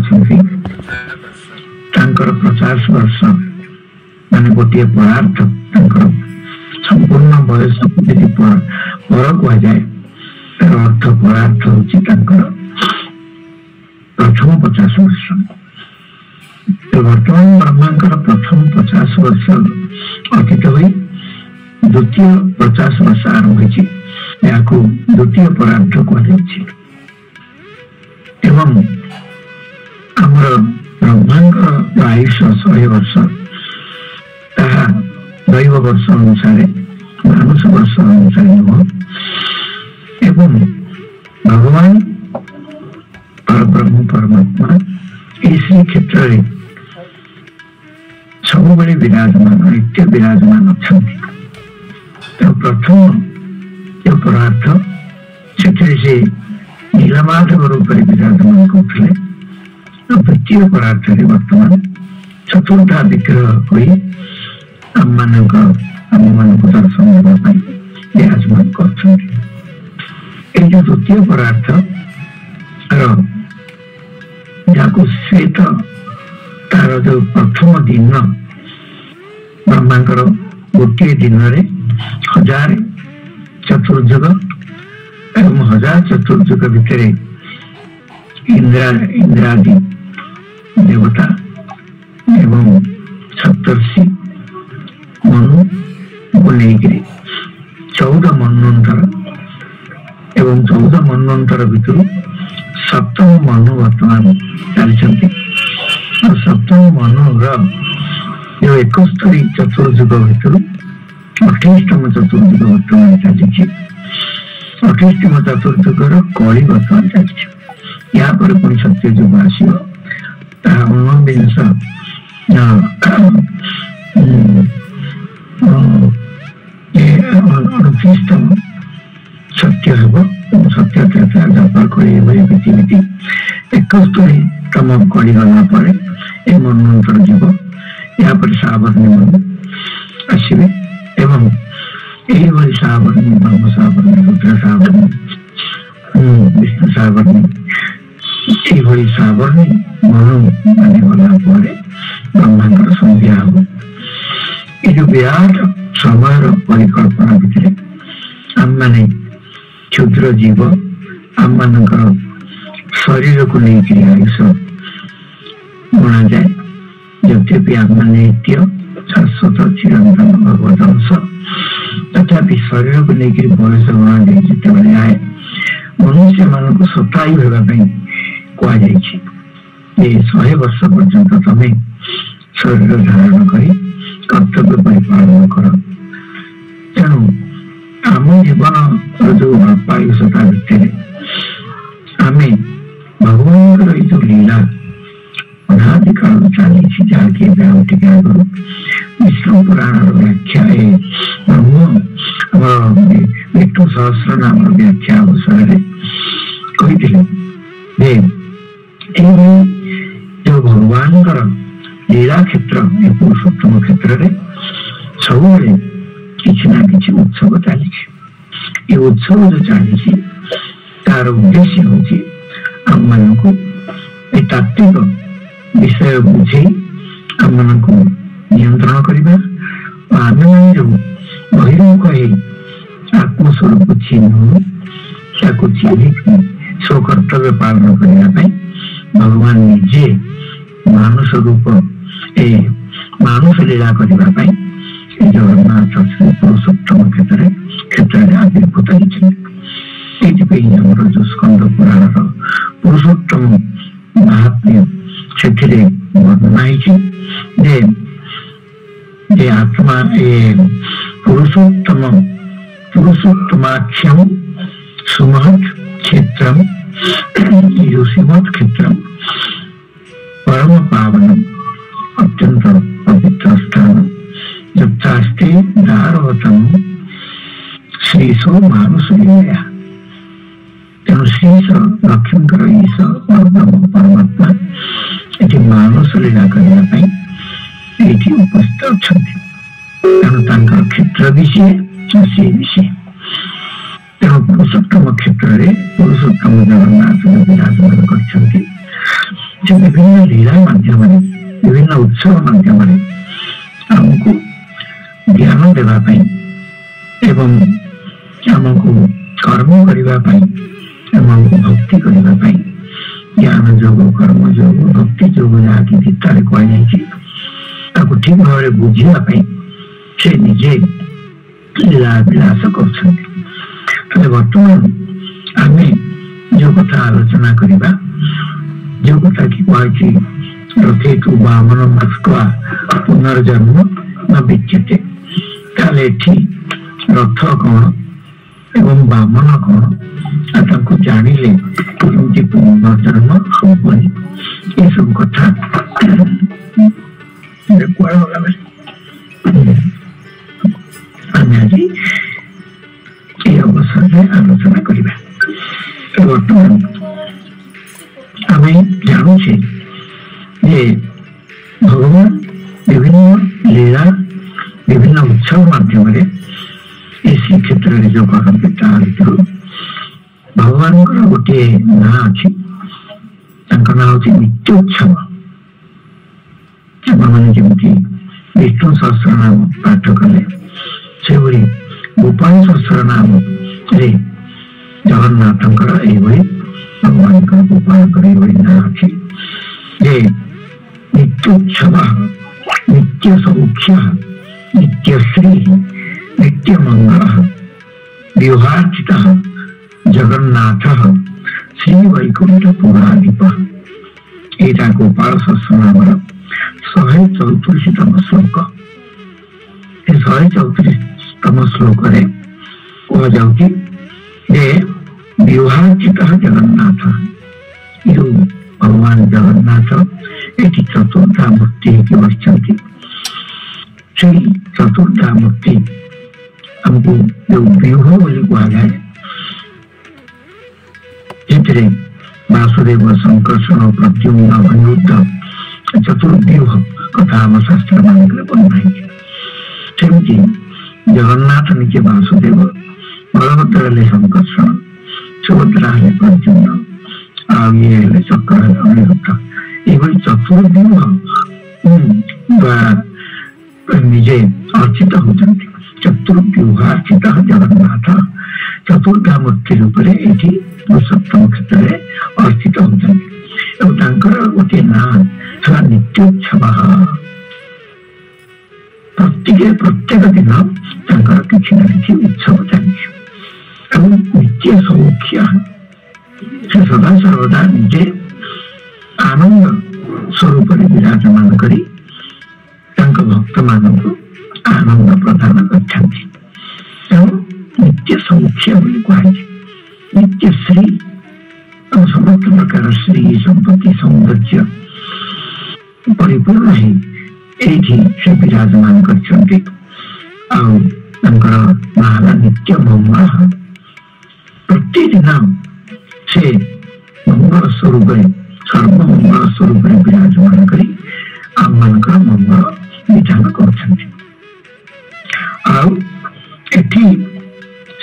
अच्छी 50 वर्ष मान गोटे पदार्थ संपूर्ण बयस को जी पर कह जाए तार अर्थ पदार्थ हूँ प्रथम 50 वर्ष। वर्तमान ब्रह्मांकर प्रथम 50 वर्ष अतीत हुई द्वितीय 50 वर्ष आरंभ होती द्वितीय परार्थ एवं आमर ब्रह्मांकर आयुष 100 वर्ष ताहा दैव वर्ष अनुसार मानुष वर्ष अनुसार नुह एवं भगवान परब्रह्म परमात्मा इसी क्षेत्र में सब विराजमान नित्य विराजमान अच्छा। तो प्रथम जो पदार्थ से नीलमाधव रूप में विराजमान करते द्वितीय पदार्थ वर्तमान चतुर्था विग्रह हुई आम मान दर्शन देवाई विराजमान कर द्वितीय पदार्थ श्वेत तार जो प्रथम दिन ब्रह्मांकर गोटे दिन 1000 चतुर्युग एवं 1000 चतुर्युग भितर इंद्रादि देवता एवं सप्तर्षि मनु को लेकर 14 मनवंतर एवं 14 मनवंतर भितर सप्तम मनु वर्तमान चलती और सप्तम मनुर जो 71 चतुर्युग भितर 28तम चतुर्युग वर्तमान चली 28तम चतुर्युगर कली वर्तमान चली यहाँ पर पुणी सत्य युग आसो 29तम सत्य हम सत्य जपर कर 71तम कली गला ये मनवंतर जीव यहाँ पर सावरणी मनु आसवे एवं यही सावरणी ब्रह्म सावरणी रुद्र सावरणी विष्णु सावरणी यही सावरणी मनु मान गला ब्रह्मांकर संध्या हम ये जो विराट समय परिकल्पना भितर आम माने क्षुद्र जीव आम मान शरीर को लेकर आयुष गणा जाए यद्यपि आम नित्य शाश्वत चिरंतन भगवत अंश तथापि शरीर को लेकर बयस गणा जाए जिते आए मनुष्य मान को शतायु होगापी कहुई 100 वर्ष पर्यंत तमे शरीर धारण कर कर्तव्य परिपालन कर तेणु आम जीवन जो अल्पायुषता भितर आम भगवान जो लीला अनादिकाल चली जहाँकि विष्णु पुराण व्याख्या ब्रह्म विष्णु सहस्र नाम व्याख्या अवसर कही जो भगवान लीला क्षेत्र पुरुषोत्तम क्षेत्र में सब किसी ना किसी उत्सव चली ये उत्सव जो चली तार उद्देश्य हूँ आम मान को तात्विक विषय बुझे आम मान को नियंत्रण करने आम जो बहिर्मुख आत्मस्वरूप चिन्ह स्वकर्तव्य पालन करने भगवान निजे मानुष रूप मानुष लीला करने जगन्नाथ श्री पुरुषोत्तम क्षेत्र आविर्भूत होती जो स्कंद पुराण पुरुषोत्तम महात्म्य से वर्णना है आत्मा पुरुषोत्तमाख्यम सुमहत् क्षेत्रम युषिमत् क्षेत्रम परम पावनम अत्यंत पवित्र स्थान जप्तास्ते दारवतम श्रीशो मानुष लीला तेणु श्रीश लक्ष्मीकर ईश परमात्मा ये मानुष लीला करने उपस्थित अच्छा तेणु क्षेत्र विषय से विषय तेणु पुरुषोत्तम क्षेत्र में पुरुषोत्तम जगन्नाथ विराजमान कर से विभिन्न लीला माध्यम विभिन्न उत्सव माध्यम आमको ज्ञान देवाई एवं आमको कर्म करने आमको भक्ति करने ज्ञान जोग कर्म जोग भक्ति जोग जहाँ की गीता कहु ठीक भाव में बुझापी से निजे लीला विलास कर बर्तमान आम जो कथा आलोचना करवा जो कथा कि कहुची रथे तु वामन मस्कवा पुनर्जन्म न विच्यते ताले रथ कौन एवं वामन कौन जानिले केमती पुनर्जन्म हबनी ये सब कथा आम आज ये अवसर में आलोचना करवा बर्तमान आम जानूचे जे भगवान विभिन्न लीला विभिन्न उत्सव माध्यम श्रीक्षेत्र में जो कहते भगवान गोटे ना अच्छी ना हूँ नित्योत्सव मैंने जमी विष्णु सहस्र नाम पाठ कले से गोपाल सहस्र नाम जगन्नाथ भगवान गोपाल ना अच्छी नित्योत्सव नित्य सौख्य नित्यश्री नित्य मंगल व्यूहार्चित जगन्नाथ श्री वैकुंठ पुराधिप यहाँ गोपाल सहस्र नाम 134तम श्लोक 134तम श्लोक कहुची व्यूहार्चित जगन्नाथ यो भगवान जगन्नाथ ये चतुर्धा मूर्ति की बच्चे से चतुर्धा मूर्ति हमको जो व्यूह बोली कहुए ये वासुदेव संकर्षण प्रद्युम्न अनिरुद्ध चतुर्व्यूह कथा आम शास्त्र मान बनाई सेमती जगन्नाथ निजे वासुदेव बलभद्र हेले संकर्षण सुभद्रा हेले प्रद्युम्न आए चक्र अनिरुद्ध ये चतुर्व्यूह द्वारा निजे अर्चित होती चतुर्व्यूहार्चित जगन्नाथ चतुर्धा मूर्ति रूप से पुरुषोत्तम क्षेत्र में अर्चित होती गोटे ना नित्योत्सव प्रत्येक दिन किसी ना कि उत्सव चलती नित्य सौख्य से सदा सर्वदा निजे आनंद स्वरूप विराजमान करी भक्त मान आनंद प्रदान कर नित्य सौख्य कहुए नित्य श्री समस्त प्रकार श्री संपत्ति सौंदर्य परिपूर्ण है विराजमान कर नित्य मंगल प्रतिदिन से मंगल स्वरूप सर्वमंगल स्वरूप विराजमान कर आम मान मंगल विधान कर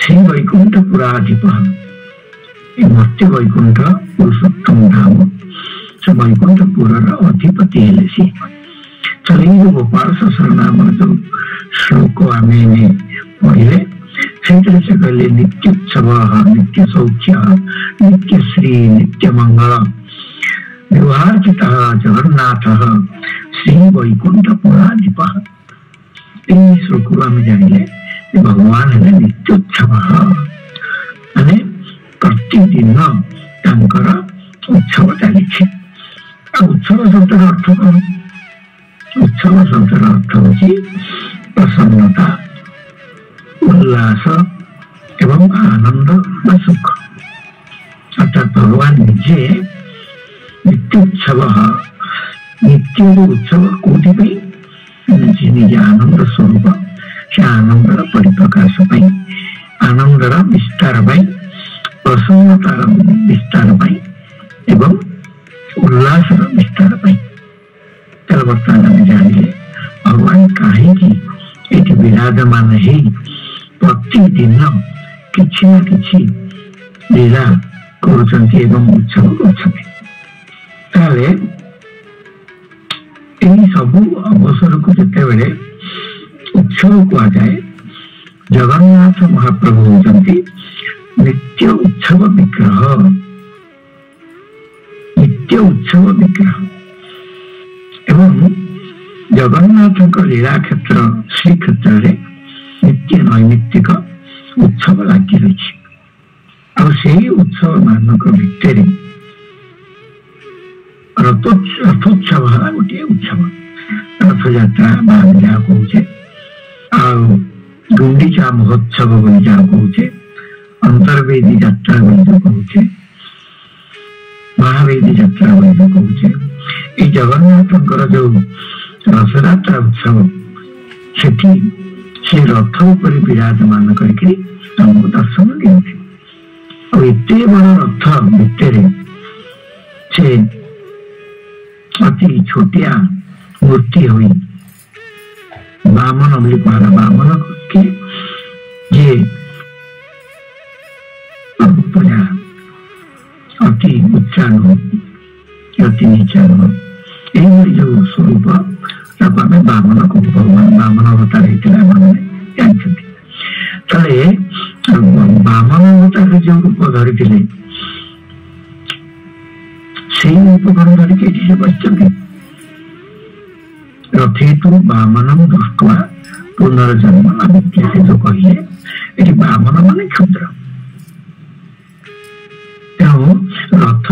श्री वैकुंठ पुराधिप मर्त्य वैकुंठ पुरुषोत्तम धाम से वैकुंठपुर अधिपति हेले सी चले जो गोपाल सहस्र नाम जो श्लोक आम पढ़े से कहले नित्योत्सव नित्य सौख्य नित्य श्री नित्य मंगल व्यवहार्चित जगन्नाथ श्री वैकुंठ पुराधिप श्लोक आम जानिले भगवान है नित्योत्सव माने प्रतिदिन उत्सव चली उत्सव शब्द अर्थ कौन उत्सव शब्द अर्थ हूँ प्रसन्नता उल्लास एवं आनंद व सुख अर्थात भगवान निजे नित्योत्सव नित्य उत्सव कौटी निजे आनंद स्वरूप से आनंदर परिप्रकाश आनंदर विस्तार प्रसन्नतार विस्तार एवं उल्लास विस्तार बर्तमान आम जानिले भगवान कहीं विराजमान है प्रतिदिन किछि ना किछि लीला कर उत्सव ताले सबू अवसर को जिते उत्सव कहुए जगन्नाथ महाप्रभु होती नित्य उत्सव विग्रह एवं जगन्नाथ लीला क्षेत्र श्री क्षेत्र में नित्य नैमित्तिक उत्सव लगी रही उत्सव मानक भितर रथोत्सव गोटे उत्सव रथ यात्रा जहाँ कहे गुंडीचा महोत्सव जहाँ कहे अंतर्वेदी यात्रा कहे महावेदी यात्रा कहे ये जगन्नाथ जो रथयात्रा उत्सव से रथ उपर विराजमान करके दर्शन दिखते एत बड़ रथ भितर से अति छोटिया मूर्ति हुई बामन बोली कहला बामन के जे अति उच्चा नुह अति नीचा नुह यही जो स्वरूप आम बामन को भगवान बामन अवतार जानते बामन अवतार जो रूप धरी से रूप कौन धरिकी से बस रथेतु बामनम दृष्टवा पुनर्जन्म अविद्यते जो कहे ये बामन मान क्षुद्र तेणु रथ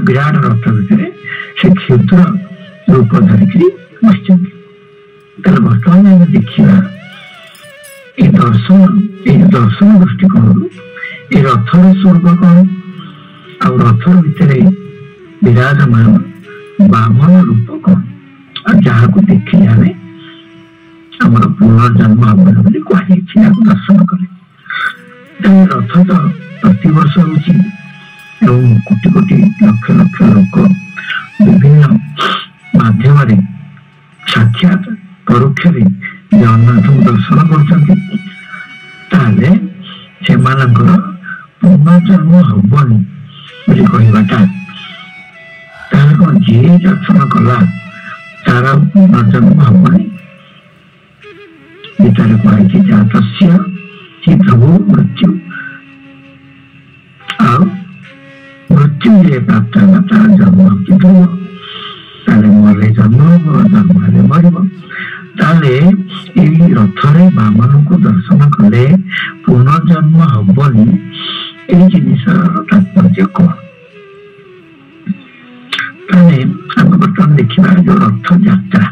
विराट रथ भितर से क्षुद्र रूप धरिकी बस बर्तमान आम देखा ये दर्शन दृष्टिकोण ये रथर स्वरूप कौन आ रथर भितर विराजमान बामन रूप कौन जहाँ को देखिले आम पुनर्जन्म हम कहुई दर्शन कले रथ तो प्रतिवर्ष हो कोटि कोटि लक्ष लक्ष लोक विभिन्न माध्यम साक्षात परोक्ष जगन्नाथ दर्शन कर पुनर्जन्म हबनी कहवाटा कौन जी दर्शन कला तार पुनर्जन्म हबनी गीतार कही जातस्य ही प्रभु मृत्यु मृत्यु जे प्राप्त है तार जन्म ध्रुव मरे जन्म जन्म मर रथरे बामन को दर्शन कले पुनर्जन्म हबनी ये जिनिस तात्पर्य कौन आम बर्तमान देखा जो रथ यात्रा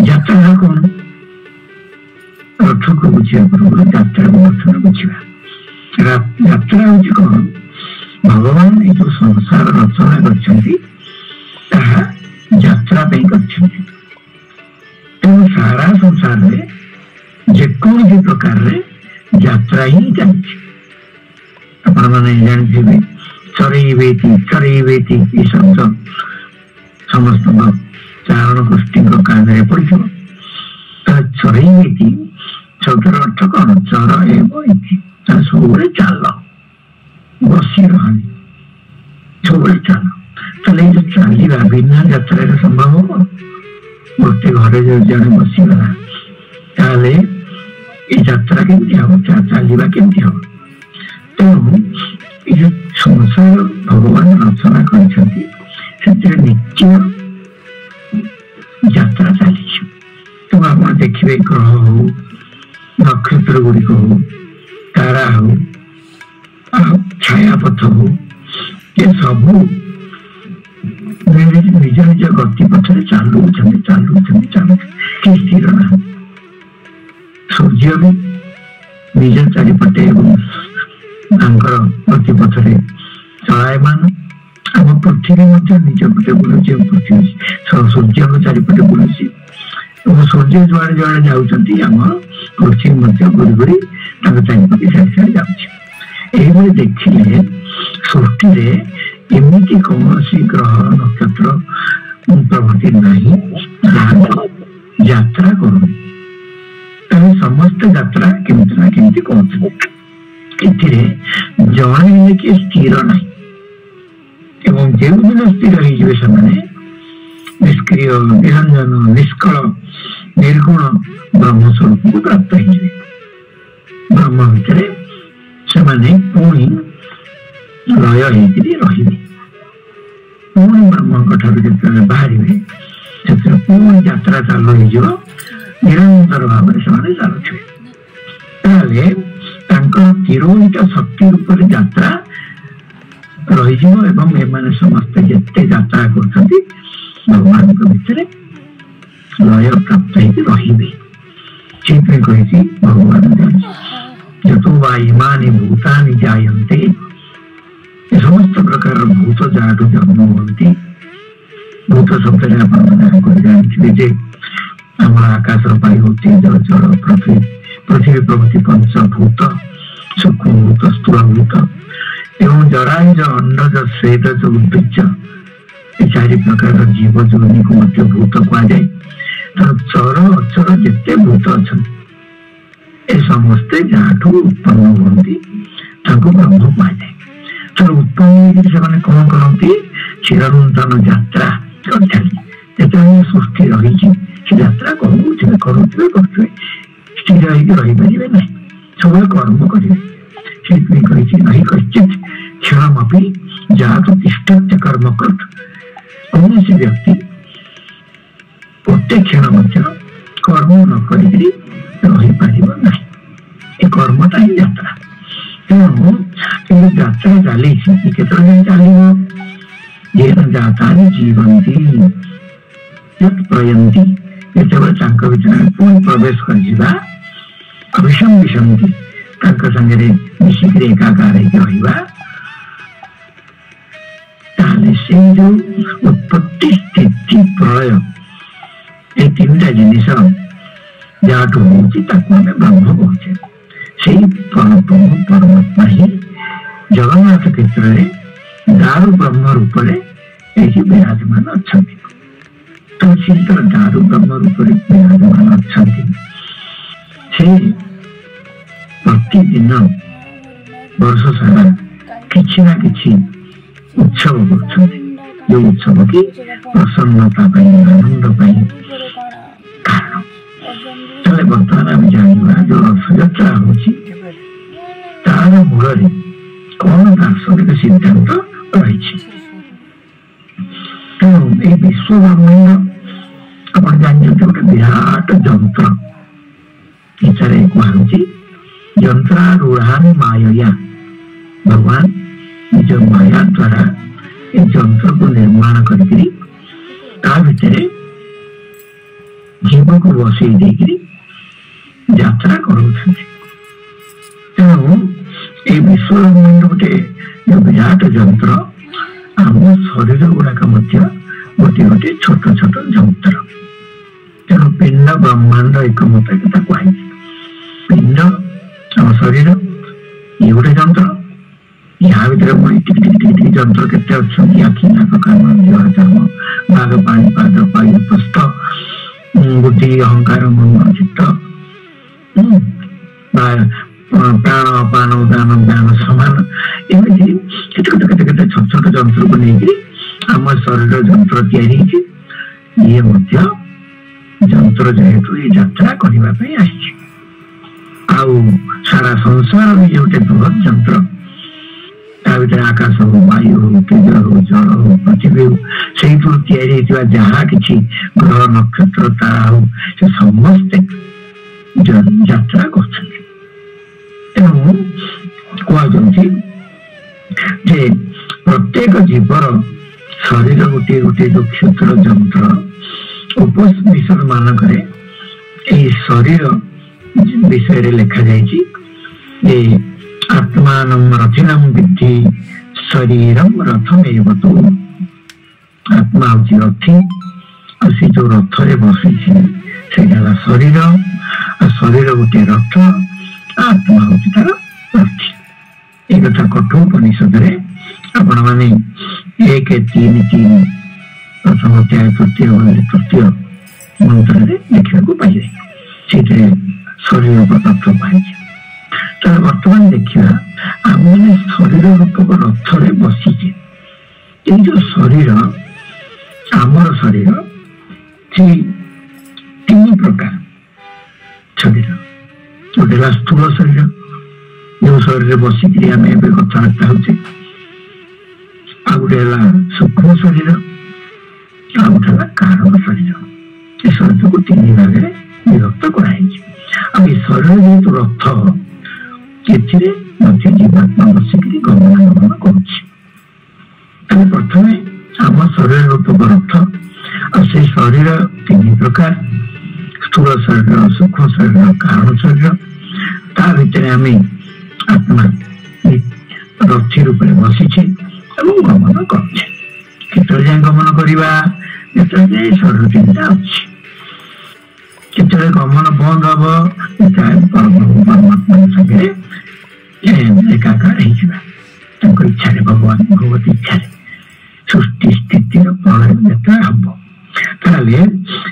यात्रा कौन रथ को बुझा पूर्व यात्रा दर्शन बुझा यात्रा हूँ कौन भगवान ये जो संसार रचना यात्रा तेणु सारा संसार में जेकोसी प्रकार यात्रा ही चलती जानते चरईवेति चरईवेति ये शब्द समस्त चारण गोष्ठी कान में पड़ चरईवेति शब्दर अर्थ कौन चर एवं सब चाल बसी रही सब चाल ताले जो चलवा बिना यात्रा संभव हम गोटे घरे जो जड़े बसीगला यात्रा केमती हम चलवा केमती हम तेणु ये संसार भगवान रचना कर नित्य यात्रा चली तो आप देखिए ग्रह हो नक्षत्र गुड़िक हो तारा हो छायापथ हो ये सबू निज निज गति पथर चालू कि स्थिर ना सूर्य भी निज चारिपटे गति पथरे चलायमान आम पृथ्वी निज पटे बुलूची पृथ्वी सूर्य चारिपटे बुलूची सूर्य जुआड़े जुआड़े जाऊँगी आम पृथ्वी घूरी घूरी चारिपटे सारी सारी जाऊँगी देखिले सृष्टि एमती कौन ग्रह नक्षत्र प्रभृति नहीं यात्रा कर समस्त यात्रा केमती ना केमती कहते जड़े कि स्थिर ना एवं जो दिन स्थिर हो निष्क्रिय निरंजन निष्कल निर्गुण ब्रह्म स्वरूप को प्राप्त हो ब्रह्म भितर से पुणी लय होते पुणी ब्रह्म ठार बाहर से पुणी यात्रा चालू हो निरंतर भाव से चलुवे तिरोहित शक्ति रूप यात्रा रही समस्ते जिते यात्रा कर भगवान भितर लय प्राप्त रे भगवान जतो वा इमानि भूतानि जायन्ते समस्त प्रकार भूत जहाँ जन्म होती भूत शब्द जानते आम आकाश वायु तेज जल पृथ्वी पृथ्वी प्रभृति पंचभूत सूक्ष्मभूत स्थूलभूत एवं जरायुज अंडज श्वेतज उद्भिज ये चारि प्रकार जीव जोनि को मध्य भूत कहुए चर अचर जिते भूत अच्छा ए समस्ते जहाँ उत्पन्न होती ब्रह्म कहुए तर उत्पन्न से कौन करती चिरंतन यात्रा करते सृष्टि रही यात्रा करुवे स्थिर रही ना सब कर्म करेंगे नहीं कश्चित क्षणमपि जातु तिष्ठत्य कर्म कृत कौन से व्यक्ति प्रत्येक क्षण कर्म न करी कर्मटा ही यात्रा तेणु यात्रा चली चलो येन जाता जीवंती प्रयंती भर पुणी प्रवेश कर अभिषम विषमती सागे मिसिक एकाकार से जो उत्पत्ति स्थिति प्रलय ये तीन टा जिनिस जहाँ हमें ब्रह्म कहे से परमात्मा ही जगन्नाथ क्षेत्र में दारु ब्रह्म रूप से विराजमान अच्छा तुलसीधर दारु ब्रह्म रूप विराजमान अच्छा प्रतिदिन वर्ष सारा किसी ना कि उत्सव कर उत्सव की प्रसन्नता आनंद कारण बर्तमान आम जाना जो रथयात्रा तार मूल कौन दार्शनिक सिद्धांत रही तेणु ये विश्व ब्रह्मांड आप जानते गोटे विराट जंत्र इच्छा कहूँ यंत्रारूढ़ान माया भगवान निज माया द्वारा ये जंत्र को निर्माण करी जीव को बसई देकरी यात्रा करूँ तेणु ये विश्व ब्रह्मांड गोटे जो विराट जंत्र आम शरीर गुड़ाक गोटे गोटे छोट छोट जंत्र तेणु पिंड ब्रह्मांड एक मत कहुई पिंड आम शरीर ये गोटे जंत्र यहाँ भर जंत्र के आखि नाक कान जीवा चर्म बाघ पाणीपाद वायु पुस्त बुद्धि अहंकार मन चित्त प्राण अपान उदान ज्ञान समान एमती केते छोट छोट जंत्र को लेकर आम शरीर जंत्र ये जंत्र जेहेतु ये यात्रा करने सारा संसार भी जो बृहत जंत्र आकाश हो वायु हो तेज हो जल हो पृथ्वी हो से जहाँ कि ग्रह नक्षत्र तारा हो से समस्ते यात्रा कर प्रत्येक जीवर शरीर गोटे गोटे जो क्षुद्र जंत्र उपनिषद मानक शरीर विषय लिखा जाए आत्मानं रथिनं विद्धि शरीरम रथमेव तो आत्मा हूँ रथी और से जो रथ रे बसी से शरीर और शरीर गोटे रथ आत्मा हूँ तार रथी एक कथा कठोपनिषद आपण मैंने 1-3-3 प्रथम अध्याय तृतीय मंत्र देखा पाइबे से शरीर तत्व पाई तो बर्तमान देखा आम शरीर रूपक रथ रे बसीचे ये जो शरीर आमर शरीर से तीन प्रकार शरीर गोटे स्थूल शरीर जो शरीर बसिक आम ए कथबार्ता होचे आ गोटे सूक्ष्म शरीर आ गोटे कारण शरीर ये शरीर को तीन भाग में विभक्त कराई शरीर जेहेतु रथ ए जीवात्मा बसिक गमनागमन कर प्रथम आम शरीर रूपक रथ आ शरीर तीन प्रकार स्थूल शरीर सूक्ष्म शरीर कारण शरीर ता भीतर आम आत्मा रथी रूप में बसीचे गमन करे गमन करवा शरीर चिंता अच्छी केतरे गमन बंद हम परमात्मा संगे एकाकार इच्छा भगवान भगवती इच्छा सृष्टि स्थिति प्रलय हम ताले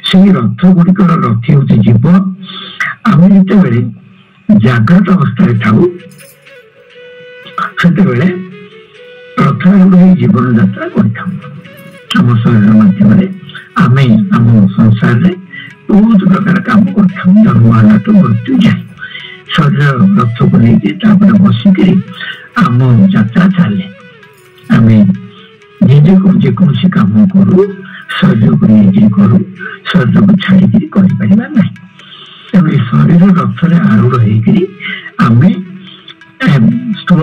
से रथ गुड़िकर रथी हूँ जीव आम जिते जाग्रत अवस्था थाऊ से रथ जीवन यात्रा करम शरीर मध्यम आम आम संसार में बहुत प्रकार काम कर जन्म तो मृत्यु जाए शरीर रथ को लेकिन बसिक आम यात्रा चले आम निजे को जेकोसी काम करूँ शरीर को लेकिन करूँ शरीर को छाड़ी कर शरीर रथ में आरूढ़ होम स्थूल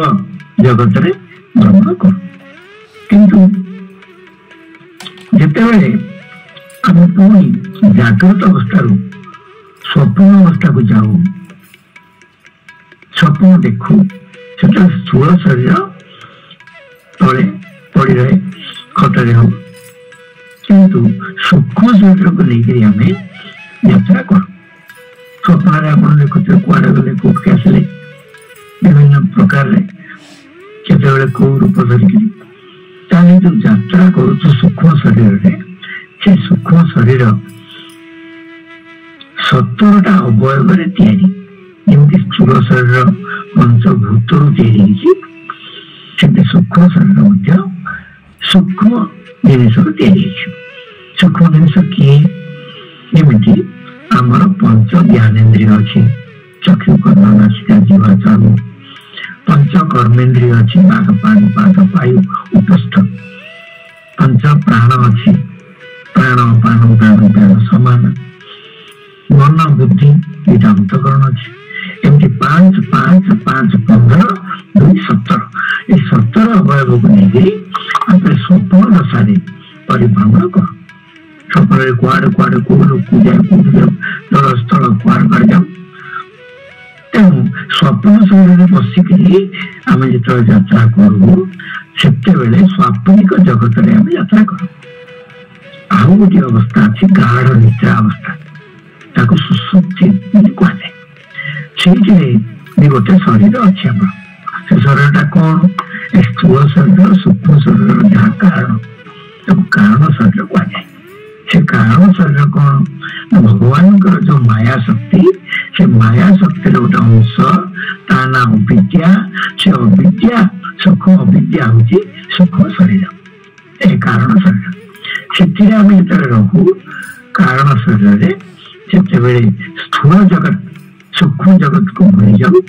जगत में भ्रमण करूँ किंतु जिते आम पुणी जाग्रत अवस्था स्वप्न अवस्था को जाऊ स्वप्न देखू से स्थूल शरीर तले पड़ रहे खतरे हो किंतु सूक्ष्म शरीर को लेकर आम यात्रा कर स्वप्न आप देखुए कुआड़े गले कौट आसिले विभिन्न प्रकार केत कौ रूप धरिकी जो यात्रा करूँ सूक्ष्म शरीर से सूक्ष्म शरीर 17टा अवयव जमी स्थूल शरीर पंचभूत सूक्ष्म शरीर सूक्ष्म जिन सूक्ष्म जिन किए जमी आमर पंच ज्ञानेन्द्रिय अच्छी चक्षु कर्ण नासिका जीवा चालू पंच कर्मेन्द्रिय अच्छी बाघ पाद वायु उपस्थ पंच प्राण अच्छी प्राण पान प्राण प्राण समान मन बुद्धि ये अंतकरण अच्छी एमती 5 5 5 15 2 17 ये 17 अवयव को लेकर स्वप्न दशा परिभ्रमण कर स्वप्न कुआड़े कुआड़े कौ लोक जाए जल स्थल कुआड़ जाऊ तेणु स्वप्न शरीर बसिक आम जो यात्रा करूँ से स्वाप्निक जगत में आम यात्रा करूँ आउ गोटे अवस्था अच्छी गाढ़ निद्रा अवस्था सुसुप्ति कहुए से गोटे शरीर अच्छे आम से शरीर कौन स्थूल शरीर सूक्ष्म शरीर जहाँ कारण कारण शरीर कहुए से कारण शरीर कौन भगवान जो माया शक्ति से माया शक्ति गोटे अंश ता नाम विद्या से अविद्या सुख अविद्या हूँ सुख शरीर ए कारण शरीर से आम जो रहू कारण शरीर से स्थूल जगत सूक्ष्म जगत को भूली जाऊ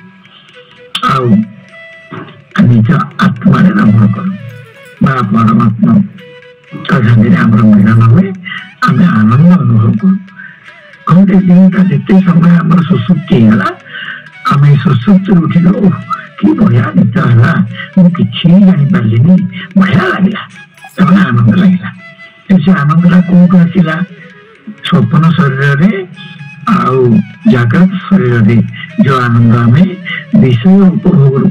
निज आत्मा रमण करूँ परमात्मा सागे आम मिलन हुए आम आनंद अनुभव करूँ कहते दिनटा जिते समय आम सुसुप्ति है आम सुसुप्ति उठी ओह कि बढ़िया निद है मुझे जापारे बढ़िया लगे आनंद लगे से आनंदा कौटू आसला स्वप्न शरीर जाग्रत शरीर जो आनंद आम विषय उपभोग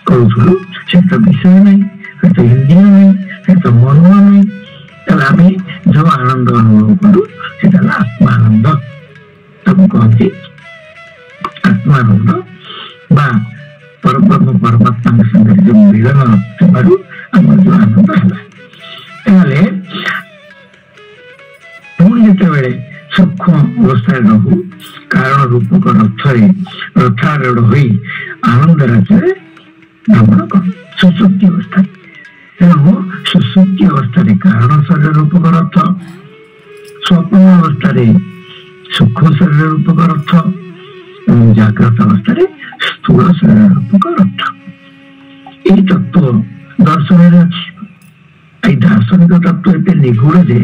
करूँ से तो विषय नहीं से तो इंद्रिय नहीं से तो मन नहीं आम जो आनंद अनुभव करूँ से आत्मानंद तब कहते आत्मानंद बा परब्रह्म परमात्मा संगे जो मिलन आम जो आनंद है पुणी जिते सूक्ष्म अवस्था रहू कारण रूपक रथारूढ़ हो आनंद राज्य भ्रमण कर सुसुप्ति अवस्था तेणु सुसुप्ति अवस्था कारण शरीर रूपक रथ, स्वप्न अवस्था सूक्ष्म शरीर रूपक रथ, जाग्रत अवस्था स्थूल शरीर रूपक रथ। यही तत्व दर्शन अच्छी। दार्शनिक तत्व एत निगूढ़ जे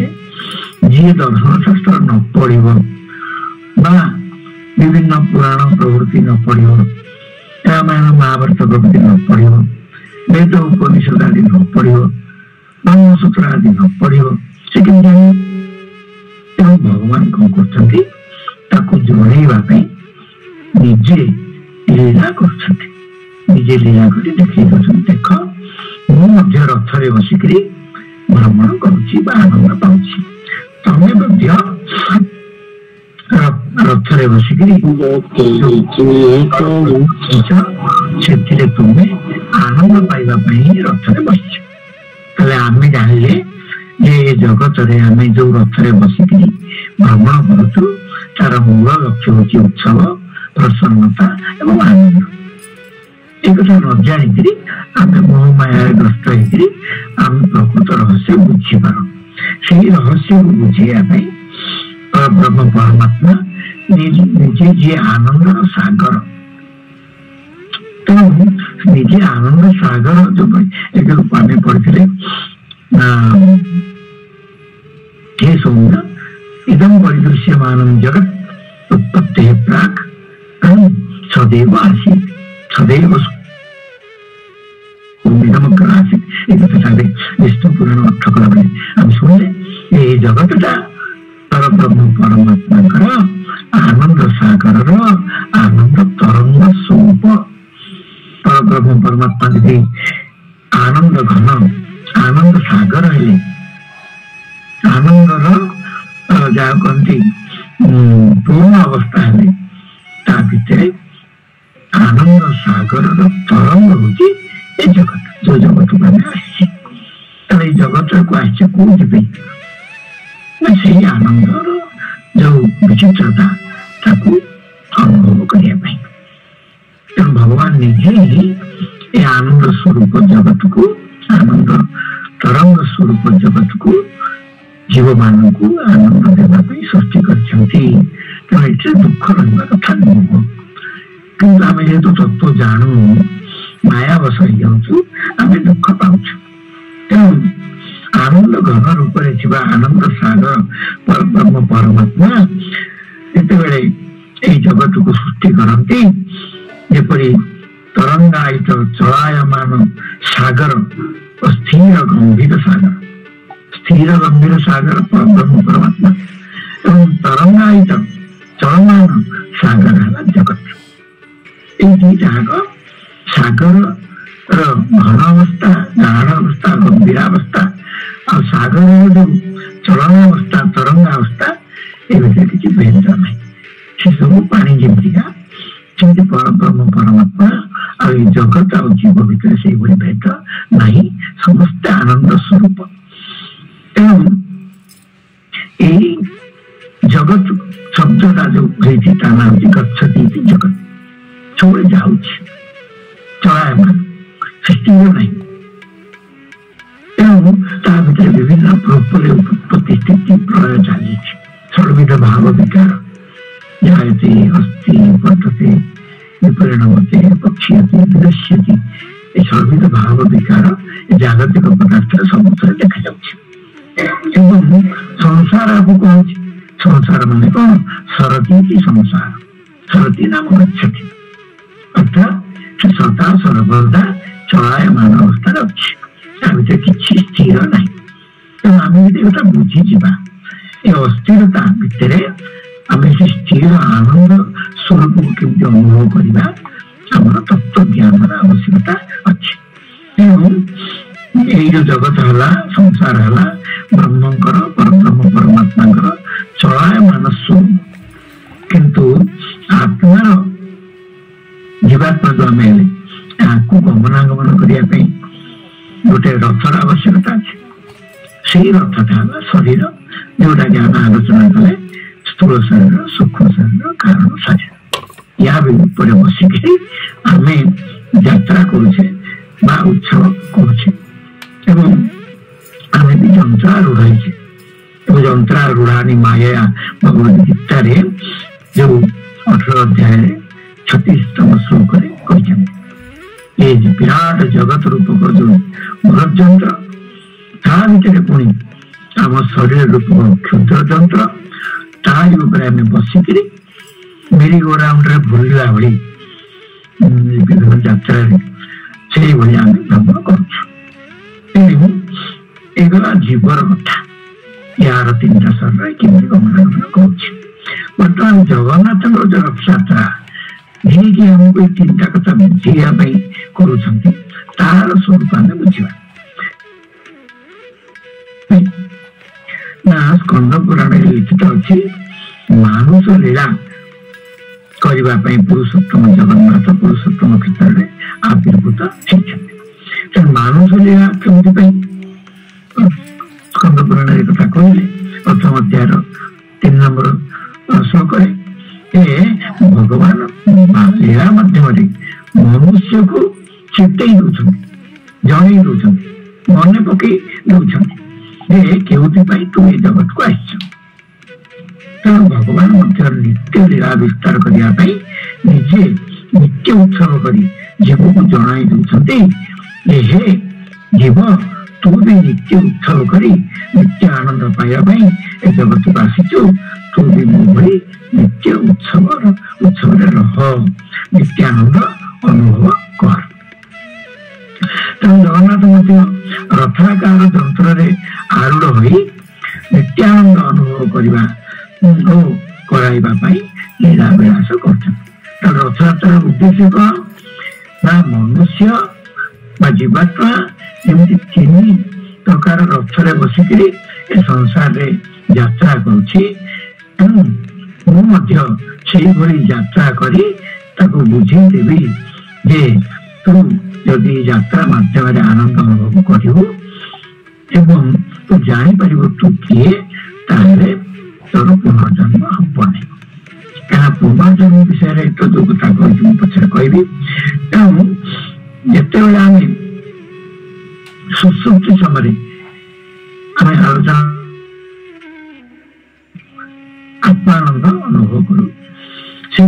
जी दर्शन शास्त्र न पढ़ विभिन्न पुराण प्रवृत्ति न पढ़, रामायण महाभारत प्रवृत्ति न पढ़, वेद उपनिषद आदि न पढ़, ब्रह्मसूत्र आदि न पढ़, से तेणु भगवान कौन कर जोड़ाई निजे लीला कर निजे लीला कर देखी देख मुझे रथरे बसिक भ्रमण करुच्ची आनंद पाऊँ तमें रथरे बसिक से तुम्हें आनंद पाइबापी रथरे बस आम जानिले जे जगत आम जो रथरे बसिक भ्रमण करुचु तार मूल लक्ष्य हूँ उत्सव प्रसन्नता एवं आनंद। एक कथा न जानिक आम मोहमाया ग्रस्त होम प्रकृत रहस्य बुझीपार से रहस्य को बुझाई ब्रह्म परमात्मा निजे जी आनंदर सागर तेणु निजे आनंद सागर जो एक रूप आम पढ़ते हे सौम्य इदम परिदृश्यमान जगत उत्पत्ति प्राक सदैव आसीत् सदैव विष्णु पुराण अर्थ कला आम शुणिले ये जगतटा पर ब्रह्म परमात्मा आनंद सागर आनंद तरंग स्वरूप पर ब्रह्म परमात्मा जी आनंद घन आनंद सागर है आनंदर जहाँ कहती पूर्ण अवस्था है भितर आनंद सागर तरंग हूँ जगत जो जगत को आसी जगत को आसे कौन से आनंदर जो विचित्रता अनुभव करने तेणु भगवान निजे ही ये आनंद स्वरूप जगत को आनंद तरंग स्वरूप जगत को जीव मान को आनंद देवाई सृष्टि कर दुख रहा कथा नुह कि आम जेहतु तत्व जानू माया बस आम दुख पाऊँ तेणु आनंद घन रूप में आनंद सागर पर ब्रह्म परमात्मा जिते जगत को सृष्टि करती जपरी तरंगायित चलायमान सागर और स्थिर गंभीर सागर पर ब्रह्म परमात्मा एवं तरंगायित चलमान सागर है जगत ये सागर घन अवस्था गाढ़ अवस्था गंभीरावस्था और सागर जो चलन अवस्था तरंग अवस्था ये किसी भेद ना से सब पानी जमीका पर ब्रह्म परमात्मा और जगत और जीव भितर से भेद ना समस्त आनंद स्वरूप तेणु यही जगत शब्दटा जो ना हूँ गच्छति जगत सब जाऊँ चलायमान सृष्टि ना तेणु ता भर विभिन्न रूप उत्पत्ति स्थिति प्रलय चली सर्वविध भाव विकार जायते अस्ति वर्तते विपरिणमते पक्षीयते विनश्यति ये सर्वविध भाव विकार जागतिक पदार्थ सबुत देखा जाऊँ संसार आपको कौन संसार मान कौन सरती संसार सरती नाम गच्छति अर्थात सदा सर्वदा चलायमान अवस्था अच्छी किसी स्थिर ना तेणु आम गोटे बुझीजा ये अस्थिरता भितर आम से स्थिर आनंद स्वरूप को केमती अनुभव करवा आम तत्व ज्ञान आवश्यकता अच्छी तेणु यही जो जगत है संसार है ब्रह्मंकर परब्रह्म परमात्मा चलायमान स्वरूप किंतु आत्मार जीवात्मा जो आम आपको गमनागमन करने गोटे रथर आवश्यकता अच्छे से रथटा शरीर जोटा कि आम आलोचना कले स्थूल शरीर सूक्ष्म शरीर कारण शरीर या ऊपर बसिक आम यात्रा करुचे उत्सव करुचे भी ଯନ୍ତ୍ରାରୂଢ଼ ହେଇଛି। ଯନ୍ତ୍ରାରୂଢ଼ାନି ମାୟା ଭଗବତ ଗୀତାରେ ଯୋଉ 18 ଅଧ୍ୟାୟରେ 36ତମ ଶ୍ଲୋକରେ କହିଛନ୍ତି ଏ ବିରାଟ ଜଗତ ରୂପକ ଯୋଉ ମହଯନ୍ତ୍ର ତା ଭିତରେ ପୁଣି ଆମ ଶରୀର ରୂପକ କ୍ଷୁଦ୍ର ଯନ୍ତ୍ର ତାରି ଉପରେ ଆମେ ବସିକିରି ମେରି ଗୋ ରାଉଣ୍ଡରେ ବୁଲିଲା ଭଳି ବିଭିନ୍ନ ଯାତ୍ରାରେ ସେଇଭଳି ଆମେ ଭ୍ରମଣ କରୁଛୁ। ଏଗଲା ଜୀବର କଥା यार 3टा शरीर केमती गमनागमन करुच्छे। बर्तमान जगन्नाथଙ୍କର जो रथयात्रा जी हमको 3टा कथा बुझेगा करुछंती तार स्वरूप आम बुझा ना स्कंद पुराण लिखित अच्छी मानुष लीला करने पुरुषोत्तम जगन्नाथ पुरुषोत्तम क्षेत्र में आविर्भूत होती। मानुष लीला केमती स्कंद पुराण कथा कहले प्रथम अध्याय 3 नंबर श्लोक भगवान लीला मध्यम मनुष्य को चेतई दौरान जन दौरान मन पकई दौरान के तू ये जगत को आस तेणु भगवान नित्य लीला विस्तार करने निजे नित्य उत्सव कर जीव को जन दौरान जीव तू भी नित्य उत्सव कर नित्य आनंद पाइबा ए जगत को आसीचु तू भी मो भली नित्य उत्सव रह नित्य आनंद अनुभव कर। तेणु जगन्नाथ रथाकार जंत्र आरूढ़ हो नित्यानंद अनुभव करने लीला विलास कर। रथयात्रा उद्देश्य कौन ना मनुष्य जीवात्मा एमती 3 प्रकार रथरे बसिकी संसार रे यात्रा करुछि। मुझे यात्रा करी बुझे देवी जे तू जदि यात्रा माध्यम आनंद अनुभव करू तू जापर तू किए तोर पुनर्जन्म हम क्या पुनर्जन्म विषय तो जो कथा कही पचर कहि तेणु जिते आम सुसुप्ति समय आम आलोचना आत्मानंद अनुभव करू से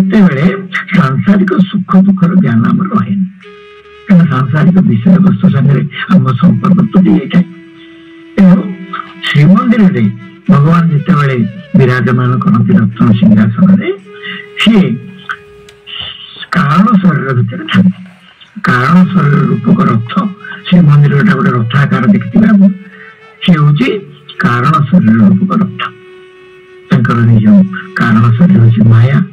सांसारिक सुख दुखर ज्ञान आम रहे क्या सांसारिक विषय वस्तु सागर आम संपर्क तुटी जाए। तेणु श्रीमंदिर में भगवान जिते विराजमान करती रत्न सिंहासन सी कारण शरीर भितर था कारण शरीर रूपक रथ श्रीमंदिर गोटे रथाकार देखते सी हूँ कारण शरीर रूपक रथ निज कारण शरीर हूँ माया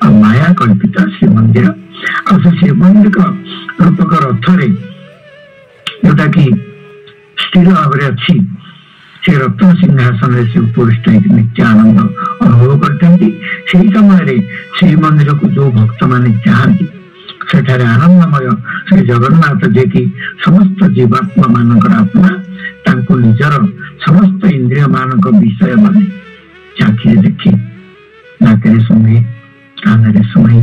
आ माया कल्पित श्रीमंदिर आ श्रीमंदिर रूपक रथरे जोटा कि स्थिर भाव अच्छी से रत्न सिंहासन से उपविष्ट नित्य आनंद अनुभव करते समय श्रीमंदिर को जो भक्त मान चाहती सेठारे आनंदमय श्री जगन्नाथ जे कि समस्त जीवात्मा मानकर आत्मा तांको निजर समस्त इंद्रिय मानक विषय माने चाखी देखी नाकरे सुने कानरे सुने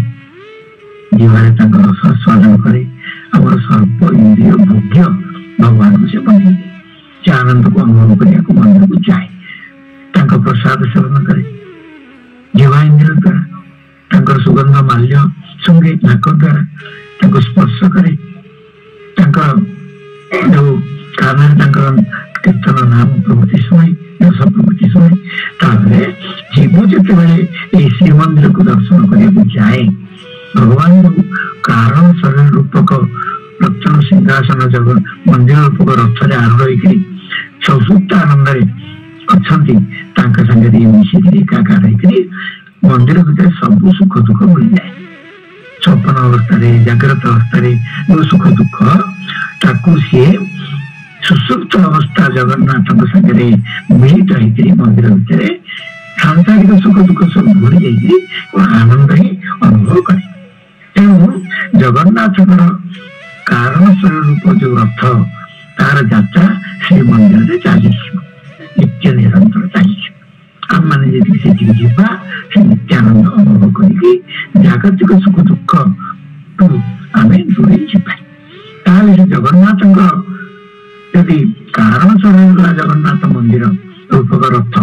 जीवारे रस स्वादन करे आमर सर्व इंद्रिय भोग्य भगवान को से बने से आनंद को अनुभव करने को मंदिर को जाए प्रसाद सेवन करे जीवा इंद्रिय द्वारा सुगंध माल्य सुंगे नाक द्वारा स्पर्श करे जो कान कीर्तन नाम प्रभृति शुणे यश प्रभृति शुणे जीव जिते श्रीमंदिर को दर्शन करने जाए भगवान जो कारण शरीर रूपक रत्न सिंहासन जग मंदिर रूपक रथरे आरूढ़ हो सुसुप्त आनंद अच्छा संगे मिसिक एकाकार मंदिर भितर सब सुख दुख मिल जाए। स्वप्न अवस्था जाग्रत अवस्था जो सुख दुख ताकू सी सुसुप्त अवस्था जगन्नाथ संगे मिलित होकर मंदिर भितर सांसारिक सुख दुख सब भूली जाइए आनंद ही अनुभव करे। तेणु जगन्नाथ कारण शरीर रूप जो रथ तार यात्रा श्रीमंदिर में चली नित्य निरंतर चली आम मैंने जीवा से नित्यानंद अनुभव करी जागतिक सुख दुख आम दूरे जावा जगन्नाथ यदि कारण कारण शरीर जगन्नाथ मंदिर रूपक रथ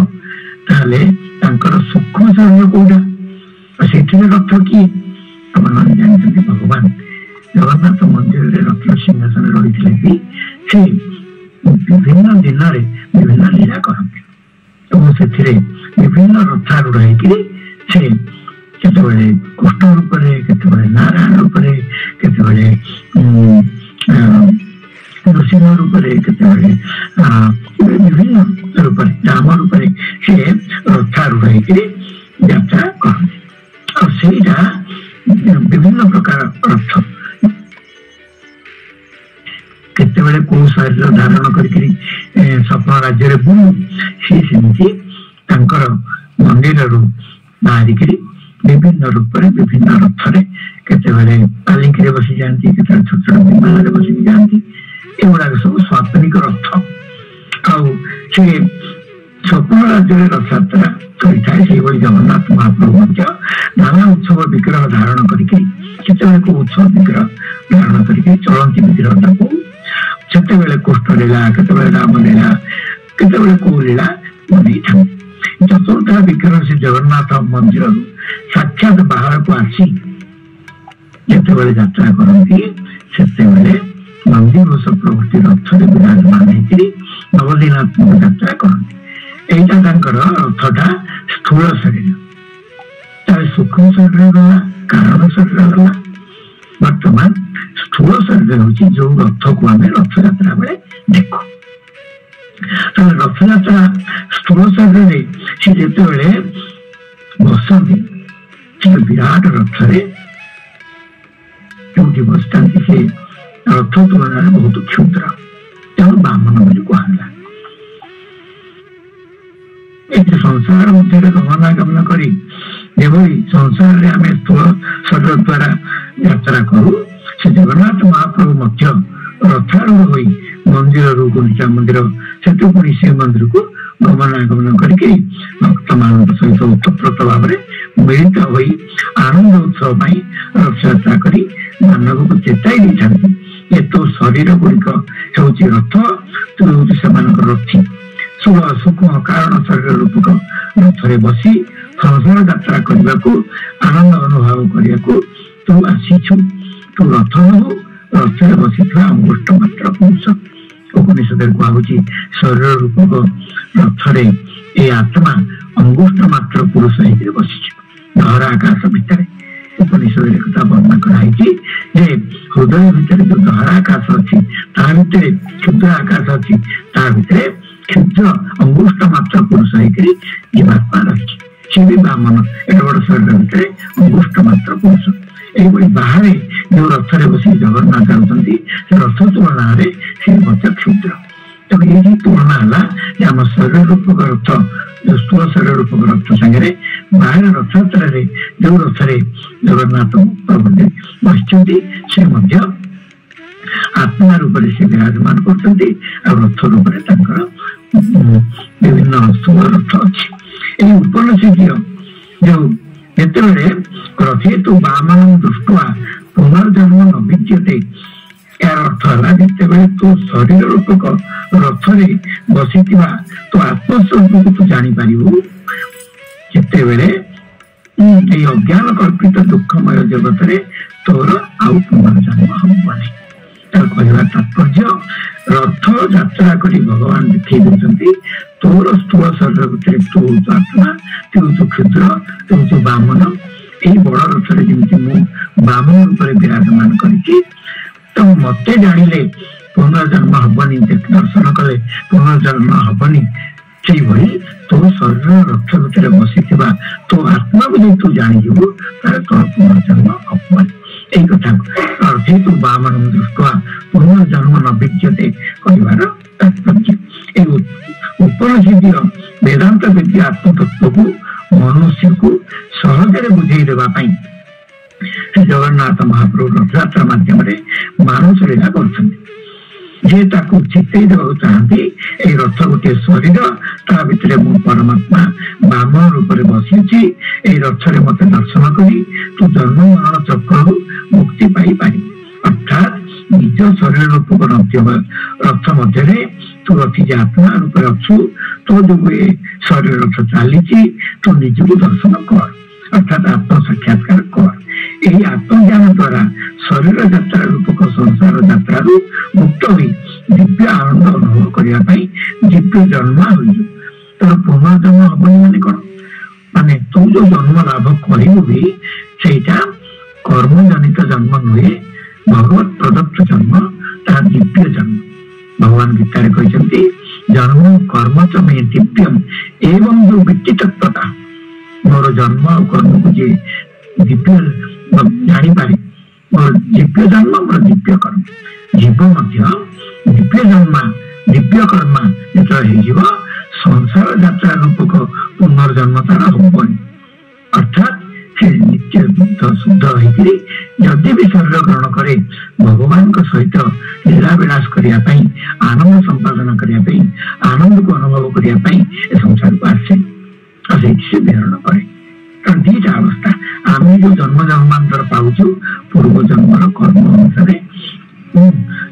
ताले सूक्ष्म शरीर कौटा से रथ किए आप जानते भगवान जगन्नाथ मंदिर रत्न सिंहासन रही भी से विभिन्न दिन में विभिन्न लीला करते से विभिन्न रथारूढ़ से केतबेले कृष्ण रूप केतबेले नारायण रूप केतबेले नृसिंह रूप केतबेले विभिन्न रूप राम रूप से रथारूढ़ यात्रा करते विभिन्न प्रकार रथ केतबेले को शरीर धारण करके सपन राज्य बुलू सी सेमती मंदिर बाहरिक विभिन्न रूप विभिन्न रथ केतबेले पालिंक बसी जाती केतबेले छोट छोट विमान बसिक जाती एगुड़ा सब स्वात्मिक रथ से स्वप्न राज्य रथ यात्रा करता है जगन्नाथ महाप्रभु नाना उत्सव विग्रह धारण करके को उत्सव विग्रह धारण करके चलती विग्रह सेतेबेले कृष्ण लीला केतबेले राम लीला केतबेले को लीला मन चतुर्था विग्रह से जगन्नाथ मंदिर साक्षात बाहर को आसी जितेबेले यात्रा करती सेतेबेले मंदिर सब प्रभृति रथ विराजमान होकर नवदीनात्मक यात्रा करती यहाँ रथटा स्थूल शरीर सूक्ष्म शरीर गला कारण शरीर गला बर्तमान स्थूल शरीर हूँ जो रथ को आम रथ यात्रा बेले देखु रथ यात्रा स्थूल शरीर से जितेबेले बसती से विराट रथ जो बसता से रथ तुलन बहुत क्षुद्र तेणु बामन बोली कहला संसार मध्य गमनागमन करी संसार में आम स्थूल शरीर द्वारा यात्रा करूँ से जगन्नाथ महाप्रभु रथारूढ़ हो मंदिर गुंडीचा मंदिर से पुणी से मंदिर को गमनागमन करके भक्त मान सहित उत्तप्रत भाव में मिलित हो आनंद उत्सव रथ यात्रा कर मानव को चेताई देते ये तो शरीर गुड़िक हूँ रथ तू से रथी सुख सूक्ष्म कारण शरीर रूपक रथ बसी संसार यात्रा करने को आनंद अनुभव करने को तू आसीचु तू रथ नहु रथ बसी अंगुष्ठ मात्र पुरुष उपनिषद कहुची शरीर रूपक रथ ये आत्मा अंगुष्ठ मात्र पुरुष होकर बसी धरा आकाश भितर उपनिषद कथा वर्णना कराई हृदय भितर जो धरा आकाश अच्छी भितर क्षुद्र आकाश अच्छी भितर क्षुद्र अंगुष्ठ मात्र पुरुष होकर जीवात्मा रही सी भी बामन एड बड़ शरीर भितर अंगुष्ठ मात्र पुरुष ये बाहर जो रथ बस जगन्नाथ जाऊँगी रथ तुलना से क्षुद्र तेणु ये तुलना है आम शरीर रूपक रथ जो स्थूल शरीर रूपक रथ सागर बाहर रथ यात्रा जो रथ जगन्नाथ प्रभु बसती से आत्मा रूप से विराजमान कर रथ रूप विभिन्न स्थूल रथ अच्छी उपनिषद जो जितेबले रथे तो बामन दृष्टवा पुनर्जन्म न विद्यते यार अर्थ है जितेबले तो शरीर रूपक रथ बसी तो आत्मस्वरूप को तू जापर जितेबले अज्ञान कल्पित दुखमय जगत रे तोर आउ पुनर्जन्म हम कहवा तात्पर्य रथ यात्रा कर भगवान देखी देते तोर स्थूल शरीर भितर तू आत्मा तू क्षुद्र तू बामन यही बड़ रथ जमी बामन रूप विराजमान करके तो मत जानिले पुनर्जन्म हबनी दर्शन कले पुनर्जन्म हबनी से भाई तो शरीर रथ भितर बसी तो आत्मा को तू जाणीजु तोर पुनर्जन्म हबनी यही कथा अर्थे तू बामन दृष्टवा पुनर्जन्म न विद्यते कहवार तात्पर्य उपनिषद वेदांत विद्या आत्मतत्व को मनुष्य को सहजरे बुझे देवाई जगन्नाथ महाप्रभु रथ यात्रा मध्यम मानुष लीला कर चितई देवा चाहती रथ गोटे शरीर ता भितर मु परमात्मा बामन रूप बसी रथ मत दर्शन करी तू जन्म मरण चक्र मुक्ति पाई पारि अर्थात निज शरीर रूपक रथ मध्य तू अति आत्मा रूप अच्छु तो जो शरीर चली तू निजक दर्शन कर अर्थात आत्म साक्षात्कार कर। यही आत्मज्ञान द्वारा शरीर यात्रा रूपक संसार यात्रा मुक्त हुई दिव्य आनंद अनुभव करने दिव्य जन्म हो तर पुनर्जन्म हबनी मान कौन माने तू जो जन्म लाभ करू भी सेटा कर्म जनित जन्म नुहे भगवत प्रदत्त जन्म ता दिव्य जन्म। भगवान गीता कहते जन्म कर्म च मे दिव्यम एवं जो वृत्ति तत्पता मोर जन्म और कर्म को जे दिव्य जानी पारे मोर दिव्य जन्म मोर दिव्य कर्म जीव मध्य दिव्य जन्म दिव्य कर्म जो संसार यात्रा रूपक पुनर्जन्म तार हबनी अर्थात से नित्य शुद्ध होकर जदि भी शरीर ग्रहण करे भगवान सहित लीला विलास करने आनंद संपादन करने आनंद को अनुभव करने संसार को आसे से विहरण करे। कारण दीटा अवस्था आम जो जन्म जन्मांतर पाचु पूर्व जन्म कर्म अनुसार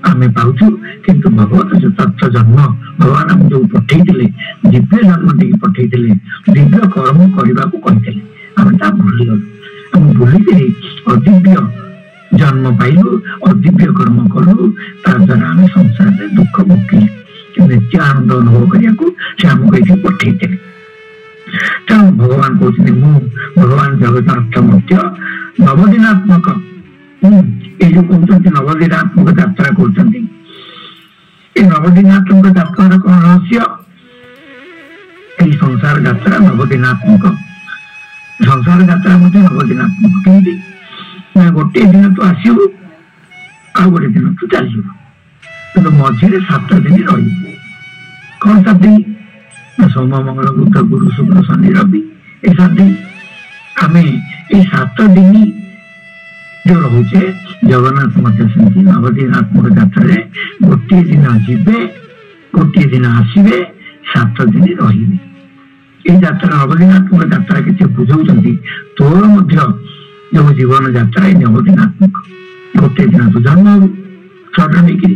आम पाचु किंतु भगवत जो तत्व जन्म भगवान आम जो पठे दिव्य जन्म टी पठे दिव्य कर्म करने को कहते आम ता भूलीगलु आम भूलिकी अदिव्य जन्म पाइलु अदिव्य कर्म कलु द्वारा आम संसार में दुख भोगिले नित्य आनंद अनुभव करने आमको ये पठे तेणु भगवान कहते मु भगवान जगन्नाथ मध्य नवदिनात्मक ये जो कहते नवदिनात्मक यात्रा कर नवदिनात्मक यात्रा कौन रहस्य संसार यात्रा नवदिनात्मक संसार यात्रा नवदिनात्मक कमी गोटे दिन तो आसबू आ गोटे दिन तो चलू कि मझे 7 दिन रही कौन 7 दिन सोम मंगल बुध गुरु शुक्र शनि रवि ये 7 दिन आम ये 7 दिन जो रोचे जगन्नाथ मध्य सेमती नवदिनात्मक यात्रा गोटे दिन जीवे गोटे दिन आसवे 7 दिन रही ये यात्रा नवदिनात्मक यात्रा किसी बुझाऊँ तोर मध्य जो जीवन यात्रा नवदिनात्मक गोटे दिन तो जन्म हो शरीर नहीं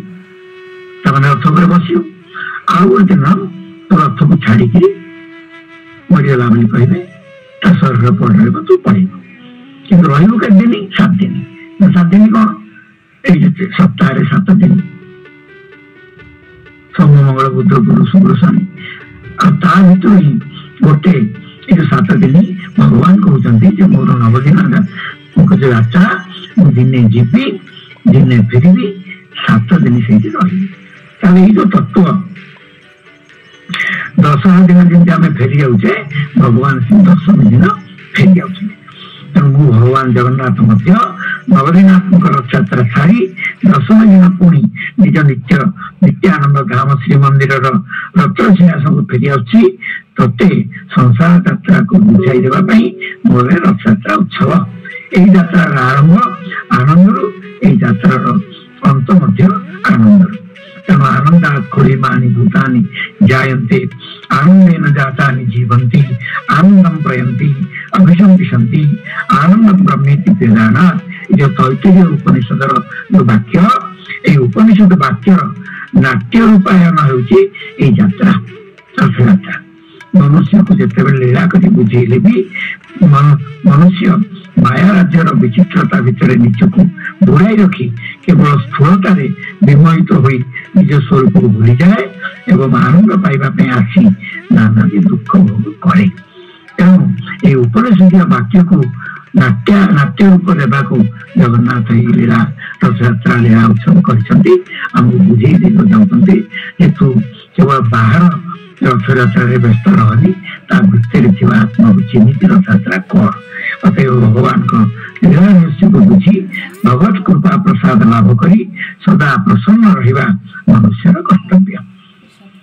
रथ पर बस आ गोटे दिन तो रथ को छाड़ी मरीगला बोली कहे शरीर पड़ रहा तू पड़े कि रही के दिन 7 दिन 7 दिन कौन ये सप्ताह 7 दिन सोम मंगल बुध गुरु शुक्र शनि आ भर ही गोटे ये 7 दिन भगवान कहते मोर नवदिन जो यात्रा दिने जीवी दिने फिरबी 7 दिन से रही ये जो तत्व 10 दिन जमी आम फेरी जाऊे भगवान से 10 दिन फेरी जाऊे तेणु भगवान जगन्नाथ मध्य नवदिनात्मक रथयात्रा छाड़ी 10 दिन पुणी निज नित्य नित्यानंद धाम श्रीमंदिर रथ सिंहासन फेरी आसी ते संसार यात्रा को बुझाई देवाई मोर रथयात्रा उत्सव यही यात्रार आरंभ आनंद यात्रार अंत आनंद तेणु आनंदात् खुरीमानि भूतानि जायन्ते आनंदेन जातानि जीवन्ति आनंदं प्रयन्ति अभिसंविशन्ति आनंदं ब्रह्मेति वेदानात् जो तैत्तिरीय उपनिषदर जो वाक्य ये उपनिषद वाक्य नाट्य रूपायन होउछि ए यात्रा रथयात्रा मनुष्य को जिते लीला कर बुझेले भी मनुष्य माया राज्यर विचित्रता भितर निजक बुड़ाई रखी केवल स्थूलता विमोहित हो निज स्वरूप को भूली जाए एवं आनंद पाइबा आसी नाना दुख भोग करे। तेणु ये उपनिषदीय वाक्य को नाट्य रूप देवा जगन्नाथ लीला रथयात्रा लीला उत्सव करमको बुझे चाहते हेतु केवल बाहर रथयात्रा व्यस्त रहनी भितर आत्मा को चिन्हित रथयात्रा कर अतएव भगवान लीला रहस्य को बुझी भगवत कृपा प्रसाद लाभ करी सदा प्रसन्न रहिबा मनुष्यर कर्तव्य।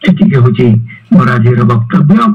एतिके होची मोर आजिर वक्तव्य।